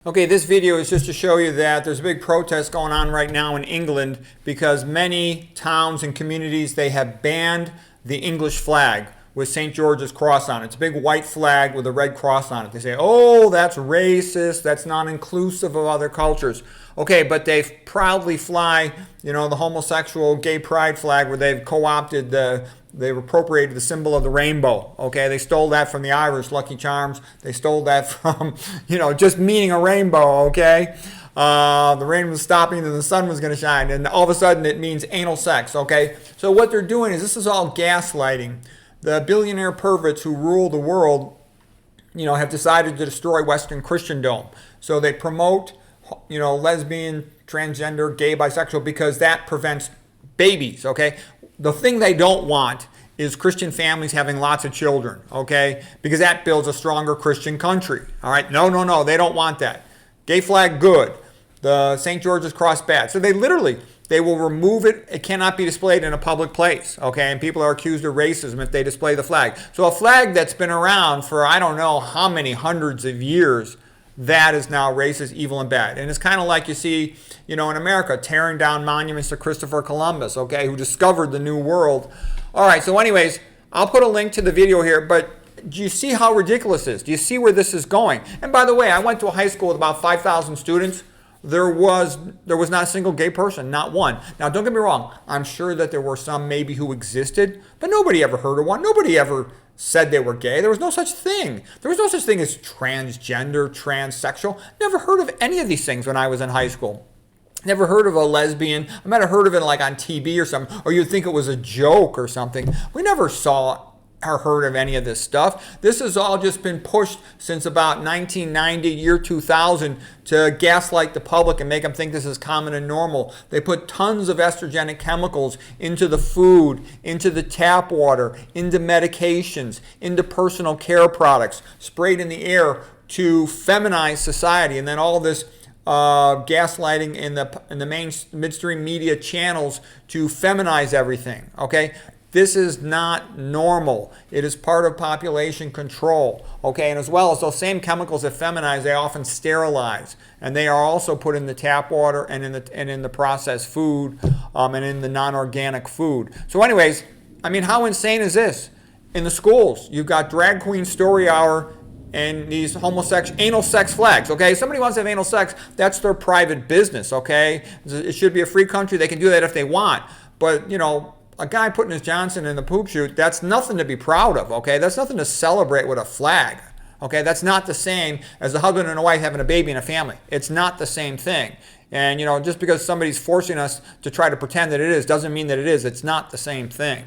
Okay, this video is just to show you that there's a big protest going on right now in England because many towns and communities, they have banned the English flag with St. George's cross on it. It's a big white flag with a red cross on it. They say, oh, that's racist, that's not inclusive of other cultures. Okay, but they proudly fly, the homosexual gay pride flag where they've co-opted they've appropriated the symbol of the rainbow. Okay, they stole that from the Irish Lucky Charms. They stole that from, just meaning a rainbow. Okay, the rain was stopping and the sun was going to shine, and all of a sudden it means anal sex. Okay, so what they're doing is this is all gaslighting. The billionaire perverts who rule the world, have decided to destroy Western Christendom. So they promote, lesbian, transgender, gay, bisexual because that prevents babies. Okay. The thing they don't want is Christian families having lots of children, okay? Because that builds a stronger Christian country, all right? No, they don't want that. Gay flag, good. The St. George's cross, bad. So they will remove it. It cannot be displayed in a public place, okay? And people are accused of racism if they display the flag. So a flag that's been around for I don't know how many hundreds of years, that is now racist, evil, and bad. And it's kind of like you see, in America, tearing down monuments to Christopher Columbus, okay, who discovered the New World. All right, so anyways, I'll put a link to the video here, but do you see how ridiculous this is? Do you see where this is going? And by the way, I went to a high school with about 5,000 students. There was not a single gay person, not one. Now, don't get me wrong. I'm sure that there were some maybe who existed, but nobody ever heard of one. Nobody ever said they were gay. There was no such thing. There was no such thing as transgender, transsexual. Never heard of any of these things when I was in high school. Never heard of a lesbian. I might have heard of it like on TV or something, or you'd think it was a joke or something. We never saw or heard of any of this stuff. This has all just been pushed since about 1990, year 2000, to gaslight the public and make them think this is common and normal. They put tons of estrogenic chemicals into the food, into the tap water, into medications, into personal care products, sprayed in the air to feminize society. And then all this gaslighting in the main midstream media channels to feminize everything. Okay, this is not normal. It is part of population control. Okay, and as well as those same chemicals that feminize, they often sterilize, and they are also put in the tap water and in the processed food and in the non-organic food. So, anyways, how insane is this? In the schools, you've got drag queen story hour and these homosexual anal sex flags, okay? Somebody wants to have anal sex, that's their private business, okay? It should be a free country. They can do that if they want. But, a guy putting his Johnson in the poop chute, that's nothing to be proud of, okay? That's nothing to celebrate with a flag, okay? That's not the same as a husband and a wife having a baby and a family. It's not the same thing. And, just because somebody's forcing us to try to pretend that it is doesn't mean that it is. It's not the same thing.